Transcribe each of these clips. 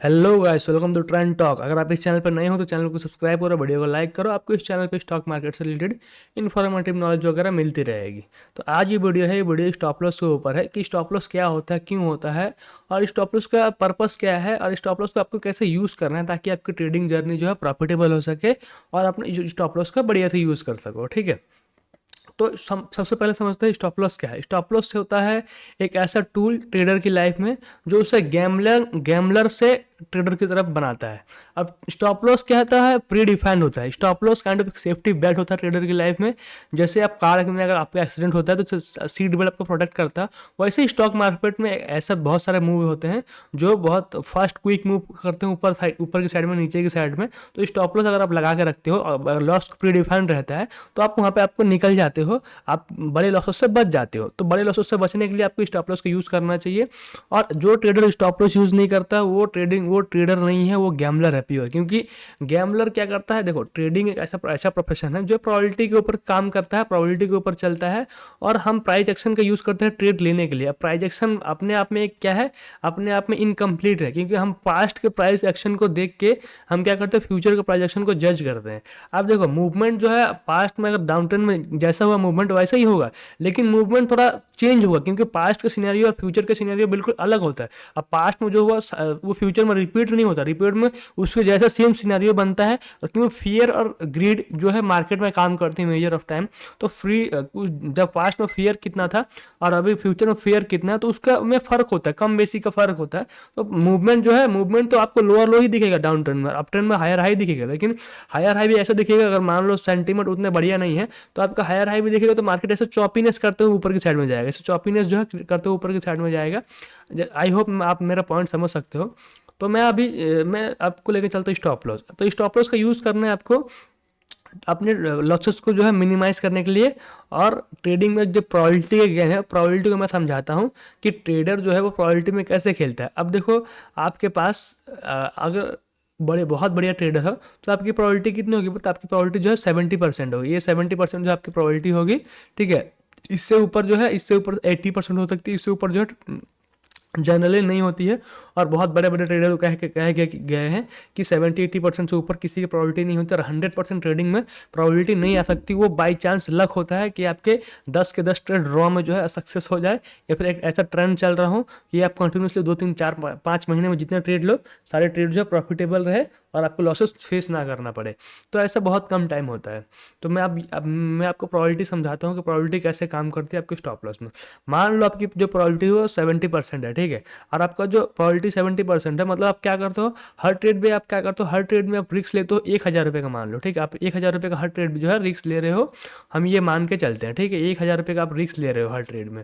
Hello guys, welcome to trend talk. अगर आप इस चैनल पर नए हो तो चैनल को सब्सक्राइब करो, वीडियो को लाइक करो। आपको इस चैनल पे स्टॉक मार्केट से रिलेटेड इन्फॉर्मेटिव नॉलेज वगैरह मिलती रहेगी। तो आज ये वीडियो है, ये वीडियो स्टॉप लॉस के ऊपर है कि स्टॉप लॉस क्या होता है, क्यों होता है और स्टॉप लॉस का पर्पस क्या है और स्टॉप लॉस को आपको कैसे यूज़ करना है ताकि आपकी ट्रेडिंग जर्नी जो है प्रॉफिटेबल हो सके और अपने स्टॉप लॉस का बढ़िया से यूज़ कर सको। ठीक है, तो सबसे पहले समझते हैं स्टॉप लॉस क्या है। स्टॉप लॉस होता है एक ऐसा टूल ट्रेडर की लाइफ में जो उसे गैमलर से ट्रेडर की तरफ बनाता है। अब स्टॉप लॉस क्या होता है, प्री डिफाइंड होता है। Stop loss kind of safety belt होता है ट्रेडर की लाइफ में। जैसे आप कार में अगर आपका एक्सीडेंट होता है तो सीट बेल्ट आपको प्रोटेक्ट करता है, वैसे ही स्टॉक मार्केट में ऐसा बहुत सारे मूव होते हैं जो बहुत फास्ट क्विक मूव करते हैं, ऊपर की साइड में, नीचे की साइड में। तो स्टॉप लॉस अगर आप लगा के रखते हो और लॉस प्री डिफाइंड रहता है तो आप वहाँ पे आपको निकल जाते हो, आप बड़े लॉसेस से बच जाते हो। तो बड़े लॉसेस से बचने के लिए आपको स्टॉप लॉस का यूज़ करना चाहिए। और जो ट्रेडर स्टॉप लॉस यूज़ नहीं करता वो ट्रेडर नहीं है, वो गैमलर है प्योर। क्योंकि गैमलर क्या करता है, देखो ट्रेडिंग एक ऐसा प्रोफेशन है जो प्रोबेबिलिटी के ऊपर काम करता है, प्रोबेबिलिटी के ऊपर चलता है। और हम प्राइस एक्शन का यूज़ करते हैं ट्रेड लेने के लिए। अब प्राइस एक्शन अपने आप में क्या है, अपने आप में इनकम्प्लीट है, क्योंकि हम पास्ट के प्राइस एक्शन को देख के हम क्या करते हैं, फ्यूचर के प्राइस एक्शन को जज करते हैं। अब देखो मूवमेंट जो है पास्ट में, अगर डाउन ट्रेंड में जैसा हुआ मूवमेंट वैसा ही होगा, लेकिन मूवमेंट थोड़ा चेंज होगा क्योंकि पास्ट का सिनेरियो और फ्यूचर का सिनेरियो बिल्कुल अलग होता है। अब पास्ट में जो हुआ वो फ्यूचर में रिपीट नहीं होता, रिपीट में उसके जैसा सेम सिनेरियो बनता है। और क्योंकि फियर और ग्रीड जो है मार्केट में काम करती है मेजर ऑफ टाइम। तो जब पास्ट में फियर कितना था और अभी फ्यूचर में फियर कितना है, तो उसका में फर्क होता है, कम बेसी का फर्क होता है। तो मूवमेंट जो है, मूवमेंट तो आपको लोअर लो ही दिखेगा डाउन ट्रेंड में, अप ट्रेंड में हायर हाई दिखेगा। लेकिन हायर हाई भी ऐसा दिखेगा, अगर मान लो सेंटीमेंट उतने बढ़िया नहीं है तो आपका हायर हाई भी दिखेगा तो मार्केट ऐसे चॉपीनेस करते हुए ऊपर की साइड में जाएगा, ऐसे चॉपीनेस जो है करते हुए ऊपर की साइड में जाएगा। आई होप आप मेरा पॉइंट समझ सकते हो। तो मैं आपको लेकर चलता हूँ स्टॉप लॉस। तो स्टॉप लॉस का यूज़ करना है आपको अपने लॉसेस को जो है मिनिमाइज करने के लिए। और ट्रेडिंग में जो प्रोबेबिलिटी के गेम है, प्रोबेबिलिटी को मैं समझाता हूँ कि ट्रेडर जो है वो प्रोबेबिलिटी में कैसे खेलता है। अब देखो आपके पास अगर बहुत बढ़िया ट्रेडर हो तो आपकी प्रोबेबिलिटी कितनी होगी, तो आपकी प्रोबेबिलिटी जो है 70% होगी। ये 70% जो आपकी प्रोबेबिलिटी होगी, ठीक है। इससे ऊपर जो है, इससे ऊपर 80% हो सकती है, इससे ऊपर जो है जनरली नहीं होती है। और बहुत बड़े बड़े ट्रेडर कह गए हैं कि 70-80% से ऊपर किसी की प्रोबेबिलिटी नहीं होती। और 100% ट्रेडिंग में प्रोबेबिलिटी नहीं आ सकती। वो बाई चांस लक होता है कि आपके 10 के 10 ट्रेड ड्रॉ में जो है सक्सेस हो जाए, या फिर एक ऐसा ट्रेंड चल रहा हो कि आप कंटिन्यूसली 2 3 4 5 महीने में जितने ट्रेड लो सारे ट्रेड जो है प्रॉफिटेबल रहे और आपको लॉसेस फेस ना करना पड़े। तो ऐसा बहुत कम टाइम होता है। तो अब मैं आपको प्रोबेबिलिटी समझाता हूँ कि प्रोबेबिलिटी कैसे काम करती है आपके स्टॉप लॉस में। मान लो आपकी जो प्रोबेबिलिटी है वो 70% है, ठीक है। और आपका जो प्रोबेबिलिटी 70% है, मतलब आप क्या करते हो, हर ट्रेड में आप क्या करते हो, हर ट्रेड में आप रिस्क लेते हो 1,000 रुपये का, मान लो, ठीक है। आप 1,000 रुपये का हर ट्रेड में जो है रिस्क ले रहे हो, हम ये मान के चलते हैं, ठीक है। 1,000 रुपये का आप रिस्क ले रहे हो हर ट्रेड में।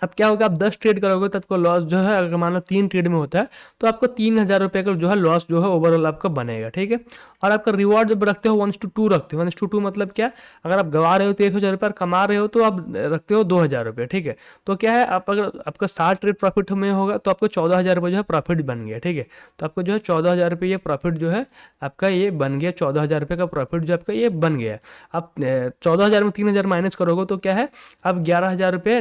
अब क्या होगा, आप 10 ट्रेड करोगे तो आपको लॉस जो है, अगर मान लो 3 ट्रेड में होता है तो आपको 3,000 रुपये का जो है लॉस जो है ओवरऑल आपका बनेगा, ठीक है। और आपका रिवॉर्ड जब रखते हो 1:2 रखते हो। 1:2 मतलब क्या, अगर आप गवा रहे हो तो 1,000 रुपये, कमा रहे हो तो आप रखते हो 2,000 रुपये, ठीक है। तो क्या है, आप अगर आपका 60 ट्रेड प्रॉफिट में होगा तो आपको 14,000 रुपये जो है प्रॉफिट बन गया, ठीक है। तो आपको जो है 14,000 रुपये ये प्रॉफिट जो है आपका ये बन गया। 14,000 रुपये का प्रॉफिट जो आपका ये बन गया। आप 14,000 में 3,000 माइनस करोगे तो क्या है, अब 11,000 रुपये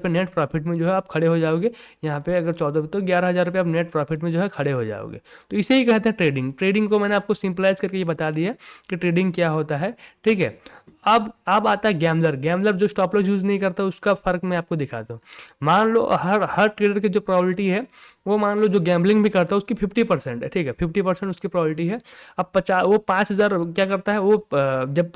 नेट प्रॉफिट में जो है आप खड़े हो जाओगे। यहाँ पे अगर 14, तो 11,000 रुपये आप नेट प्रॉफिट में जो है खड़े हो जाओगे। तो इसे ही कहते हैं ट्रेडिंग। ट्रेडिंग को मैंने आपको सिंपलाइज करके ये बता दिया कि ट्रेडिंग क्या होता है, ठीक है। अब आता है गैमलर। गैमलर जो स्टॉप लॉस यूज़ नहीं करता, उसका फर्क मैं आपको दिखाता हूँ। मान लो हर ट्रेडर की जो प्रोबेबिलिटी है वो, मान लो जो गैम्बलिंग भी करता है उसकी 50% है, ठीक है। 50% उसकी प्रोबेबिलिटी है। अब 50, वो 5,000 क्या करता है, वो जब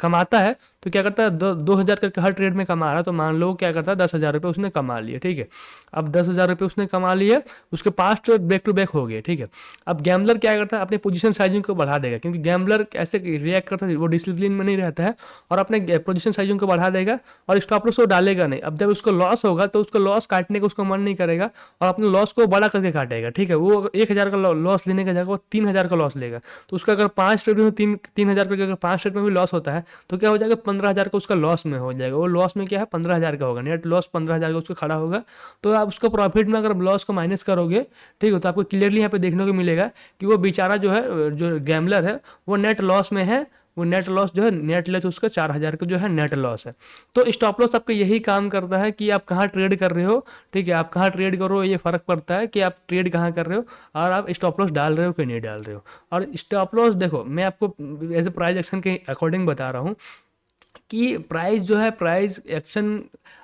कमाता है तो क्या करता है, 2,000 करके हर ट्रेड में कमा रहा है, तो मान लो क्या करता है, 10,000 रुपये उसने कमा लिए, ठीक है। अब 10,000 रुपये उसने कमा लिए, उसके 5 ट्रेड बैक टू बैक हो गए, ठीक है। अब गैम्बलर क्या करता है, अपने पोजीशन साइजिंग को बढ़ा देगा, क्योंकि गैम्बलर ऐसे रिएक्ट करता है, वो डिसिप्लिन में नहीं रहता है और अपने पोजीशन साइजिंग को बढ़ा देगा और स्टॉप लॉस वो डालेगा नहीं। अब जब उसको लॉस होगा तो उसको लॉस काटने का उसको मन नहीं करेगा और अपने लॉस को बड़ा करके काटेगा, ठीक है। वो 1,000 का लॉस लेने का जगह वो 3,000 का लॉस लेगा। तो उसका अगर 5 ट्रेड में 3,000 रुपये का अगर 5 ट्रेड में भी लॉस होता है तो क्या हो जाएगा, 15,000 का उसका लॉस में हो जाएगा। वो लॉस में क्या है, 15,000 का होगा, नेट लॉस 15,000 का उसका खड़ा होगा। तो आप उसको प्रॉफिट में अगर लॉस को माइनस करोगे, ठीक है, तो आपको क्लियरली यहाँ पे देखने को मिलेगा कि वो बेचारा जो है, जो गैमलर है, वो नेट लॉस में है वो नेट लॉस जो है, नेट लॉस उसका 4000 का जो है नेट लॉस है। तो स्टॉप लॉस आपका यही काम करता है कि आप कहाँ ट्रेड कर रहे हो, ठीक है, आप कहाँ ट्रेड कर रहे हो, ये फ़र्क पड़ता है कि आप ट्रेड कहाँ कर रहे हो और आप स्टॉप लॉस डाल रहे हो कि नहीं डाल रहे हो। और स्टॉप लॉस देखो मैं आपको एज ए प्राइस एक्शन के अकॉर्डिंग बता रहा हूँ कि प्राइस जो है, प्राइस एक्शन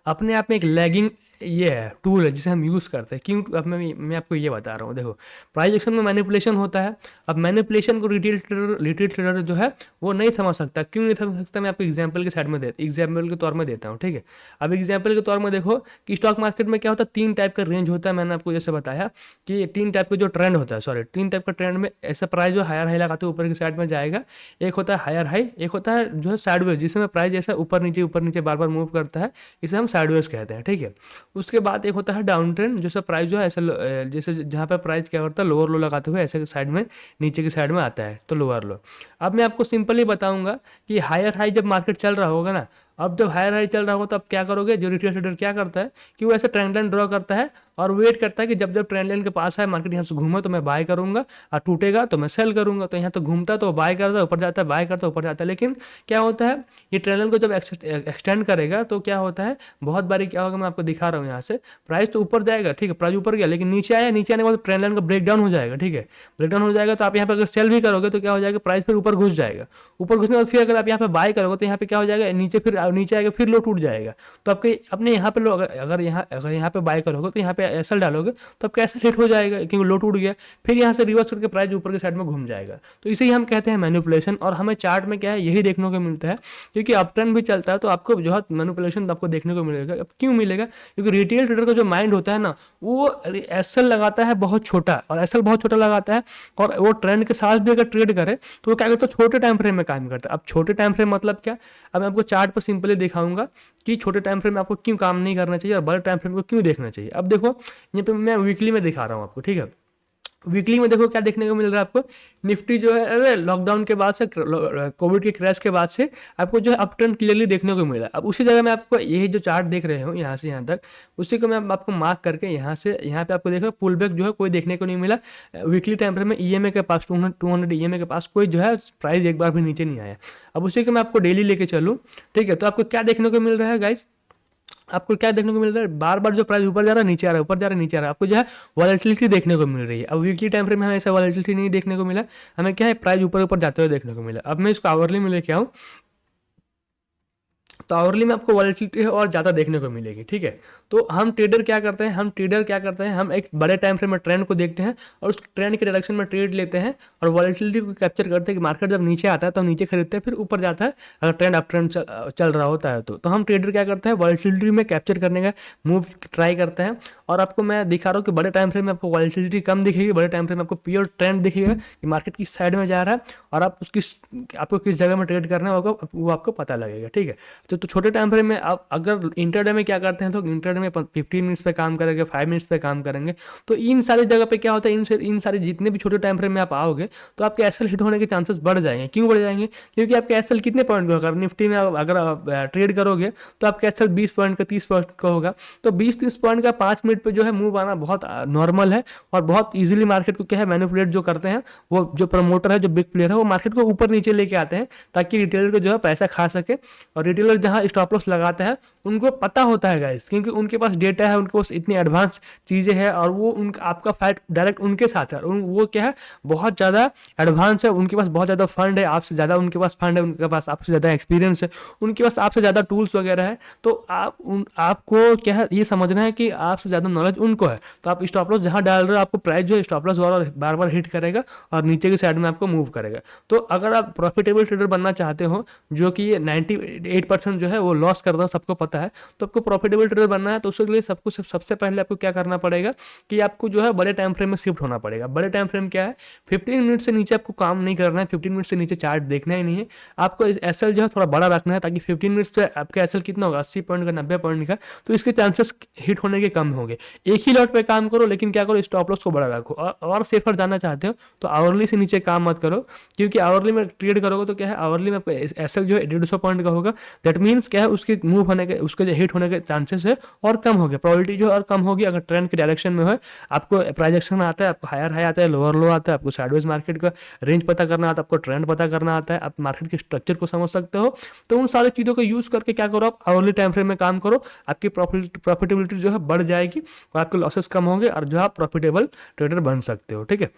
अपने आप में एक लैगिंग ये है, टूल है जिसे हम यूज़ करते हैं। क्यों? अब मैं आपको ये बता रहा हूँ। देखो प्राइस एक्शन में मैनिपुलेशन होता है। अब मैनिपुलेशन को रिटेल ट्रेडर जो है वो नहीं समझ सकता। क्यों नहीं समझ सकता? मैं आपको एग्जांपल के साइड में एग्जाम्पल के तौर में देता हूँ, ठीक है। अब एग्जाम्पल के तौर में देखो कि स्टॉक मार्केट में क्या होता है, 3 टाइप का रेंज होता है। मैंने आपको जैसे बताया कि 3 टाइप का जो ट्रेंड होता है, सॉरी 3 टाइप का ट्रेंड में ऐसा प्राइस जो हायर हाई लगाते हुए ऊपर की साइड में जाएगा। एक होता है हायर हाई, एक होता है जो है साइडवेज, जिसमें प्राइस जैसा ऊपर नीचे बार बार मूव करता है, इसे हम साइडवेज कहते हैं, ठीक है। उसके बाद एक होता है डाउन ट्रेंड, जैसे प्राइस जो है ऐसे जैसे जहाँ पे प्राइस क्या करता है, लोअर लो लगाते हुए ऐसे साइड में नीचे की साइड में आता है, तो लोअर लो। अब मैं आपको सिंपली बताऊंगा कि हायर हाई जब मार्केट चल रहा होगा ना, अब जब हायर हाई चल रहा होगा तो अब क्या करोगे, जो रिटेल ट्रेडर क्या करता है कि वो ऐसे ट्रेंड लाइन ड्रॉ करता है और वेट करता है कि जब जब ट्रेंड लाइन के पास है मार्केट यहाँ से घूमे तो मैं बाय करूंगा, और टूटेगा तो मैं सेल करूंगा। तो यहाँ तो घूमता तो बाय करता है, ऊपर जाता है, बाय करता है, ऊपर जाता है। लेकिन क्या होता है, ये ट्रेंड लाइन को जब एक्सटेंड करेगा तो क्या होता है, बहुत बारी क्या होगा, मैं आपको दिखा रहा हूँ यहाँ से, प्राइस तो ऊपर जाएगा, ठीक है, प्राइस ऊपर गया, लेकिन नीचे आया, नीचे आने के बाद ट्रेंड लाइन का ब्रेक डाउन हो जाएगा, ठीक है। ब्रेक डाउन हो जाएगा तो आप यहाँ पर अगर सेल भी करोगे तो क्या हो जाएगा, प्राइस फिर ऊपर घुस जाएगा। ऊपर घुसने के बाद फिर अगर आप यहाँ पे बाय करोगे तो यहाँ पे क्या हो जाएगा, नीचे फिर नीचे आएगा, फिर लो टूट जाएगा। तो आपके अपने यहाँ पे लो, अगर यहाँ पे बाय करोगे तो यहाँ पे एसएल डालोगे तो आपका एसएल हिट हो जाएगा क्योंकि लो टूट गया। फिर यहाँ से रिवर्स करके प्राइस ऊपर के साइड में घूम जाएगा। तो इसे ही हम कहते हैं मैनिपुलेशन। और हमें चार्ट में क्या है, यही देखने को मिलता है, क्योंकि अप ट्रेंड भी चलता है तो आपको जो है मैनिपुलेशन आपको देखने को मिलेगा। अब क्यों मिलेगा, क्योंकि रिटेल ट्रेडर का जो माइंड होता है ना, वो एसएल लगाता है बहुत छोटा, और एसएल बहुत छोटा लगाता है, और वो ट्रेंड के साथ भी अगर ट्रेड करे तो वो क्या करता है, छोटे टाइम फ्रेम में काम करता है। अब छोटे टाइम फ्रेम मतलब क्या, अब मैं आपको चार्ट पर सिंपली दिखाऊंगा कि छोटे टाइम फ्रेम में आपको क्यों काम नहीं करना चाहिए और बड़े टाइम फ्रेम को क्यों देखना चाहिए। अब देखो यहाँ पे मैं वीकली में दिखा रहा हूँ आपको, ठीक है। वीकली में देखो क्या देखने को मिल रहा है आपको, निफ्टी जो है, अरे लॉकडाउन के बाद से, कोविड के क्रैश के बाद से आपको जो है अप ट्रेंड क्लियरली देखने को मिला। अब उसी जगह मैं आपको यही जो चार्ट देख रहे हो यहाँ से यहाँ तक, उसी को मैं आपको मार्क करके यहाँ से यहाँ पे आपको देखो पुल बैक जो है कोई देखने को नहीं मिला। वीकली टाइम फ्रेम में ईएमए के पास 200 ईएमए के पास कोई जो है प्राइस एक बार भी नीचे नहीं आया। अब उसी को मैं आपको डेली लेके चलूँ, ठीक है, तो आपको क्या देखने को मिल रहा है गाइज, आपको क्या देखने को मिल रहा है, बार बार जो प्राइस ऊपर जा रहा है नीचे आ रहा है, ऊपर जा रहा है नीचे आ रहा है, आपको जो है वॉलेटिलिटी देखने को मिल रही है। अब वीकली टाइम फ्रेम में हमें ऐसा वॉलेटिलिटी नहीं देखने को मिला, हमें क्या है, प्राइस ऊपर ऊपर जाते हुए देखने को मिला। अब मैं इसको आवरली में लेके आऊँ तो आवरली में आपको वॉलेटिलिटी और ज़्यादा देखने को मिलेगी, ठीक है। तो हम ट्रेडर क्या करते हैं, हम एक बड़े टाइम फ्रेम में ट्रेंड को देखते हैं और उस ट्रेंड के डायरेक्शन में ट्रेड लेते हैं और वॉलेटिलिटी को कैप्चर करते हैं कि मार्केट जब नीचे आता है तो हम नीचे खरीदते हैं, फिर ऊपर जाता है अगर ट्रेंड अप ट्रेंड चल रहा होता है तो हम ट्रेडर क्या करते हैं, वॉलेटिलिटी में कैप्चर करने का मूव ट्राई करते हैं। और आपको मैं दिखा रहा हूँ कि बड़े टाइम फ्रेम में आपको वॉलेटिलिटी कम दिखेगी, बड़े टाइम फ्रेम में आपको प्योर ट्रेंड दिखेगा कि मार्केट किस साइड में जा रहा है और आपको किस जगह में ट्रेड करना होगा वो आपको पता लगेगा, ठीक है। तो छोटे टाइम फ्रेम में आप अगर इंटरडे में क्या करते हैं तो इंटरडे में 15 मिनट्स पे काम करेंगे, 5 मिनट्स पे काम करेंगे, तो इन सारी जगह पे क्या होता है, इन सारे जितने भी छोटे टाइम फ्रेम में आप आओगे तो आपके एसएल हिट होने के चांसेस बढ़ जाएंगे। क्यों बढ़ जाएंगे, क्योंकि आपके एसएल कितने पॉइंट का होगा, निफ्टी में अगर आप ट्रेड करोगे तो आपके एसएल 20 पॉइंट का 30 पॉइंट का होगा। तो 20-30 पॉइंट का 5 मिनट पे जो है मूव आना बहुत नॉर्मल है और बहुत ईजिली मार्केट को क्या है मैनिपुलेट जो करते हैं वो जो प्रमोटर है, जो बिग प्लेयर है, वो मार्केट को ऊपर नीचे लेके आते हैं ताकि रिटेलर को जो है पैसा खा सके। और रिटेलर जहाँ स्टॉप लॉस लगाता है उनको पता होता है गाइस, क्योंकि उनके पास डेटा है, उनके पास इतनी एडवांस चीज़ें हैं और वो उनका आपका फाइट डायरेक्ट उनके साथ है। और वो क्या है, बहुत ज़्यादा एडवांस है, उनके पास बहुत ज़्यादा फंड है, आपसे ज़्यादा उनके पास फंड है, उनके पास आपसे ज़्यादा एक्सपीरियंस है, उनके पास आपसे ज़्यादा टूल्स वगैरह है। तो आपको क्या है ये समझना है कि आपसे ज़्यादा नॉलेज उनको है। तो आप स्टॉप लॉस जहाँ डाल रहे हो आपको प्राइस जो है स्टॉप लॉस बार बार हिट करेगा और नीचे की साइड में आपको मूव करेगा। तो अगर आप प्रॉफिटेबल ट्रेडर बनना चाहते हो, जो कि 98% जो है वो लॉस करता है, सबको पता है, तो आपको प्रॉफिटेबल ट्रेडर बनना है तो उसके लिए सबसे पहले आपको क्या करना पड़ेगा कि आपको जो है बड़े टाइम फ्रेम में शिफ्ट होना पड़ेगा। बड़े टाइम फ्रेम क्या है, 15 मिनट से नीचे आपको काम नहीं करना है, 15 मिनट से नीचे चार्ट देखना ही नहीं है। आपको एसएल जो है थोड़ा बड़ा रखना है ताकि 15 मिनट्स पे आपका एसएल कितना होगा, 80 पॉइंट का, 90 पॉइंट का, तो इसके चांसेस हिट होने के कम होंगे। एक ही लॉट पे काम करो, लेकिन क्या करो, स्टॉप लॉस को बड़ा रखो। और सेफर जाना चाहते हो तो आवरली से नीचे काम मत करो, क्योंकि आवरली में ट्रेड करोगे तो क्या है, आवरली में एसएल जो है 150 पॉइंट का होगा। दैट मीन्स क्या है, उसके मूव होने के, उसके जो हिट होने के चांसेस है और कम हो गया, प्रोबेबिलिटी जो है और कम होगी अगर ट्रेंड के डायरेक्शन में है। आपको प्राइजेक्शन आता है, आपको हायर हाई आता है, लोअर लो आता है, आपको साइडवेज मार्केट का रेंज पता करना आता है, आपको ट्रेंड पता करना आता है, आप मार्केट के स्ट्रक्चर को समझ सकते हो। तो उन सारी चीज़ों को यूज़ करके क्या करो, आप आवरली टाइम फ्रेम में काम करो, आपकी प्रॉफिटेबिलिटी जो है बढ़ जाएगी और आपके लॉसेस कम होंगे और जो आप प्रॉफिटेबल ट्रेडर बन सकते हो। ठीक है।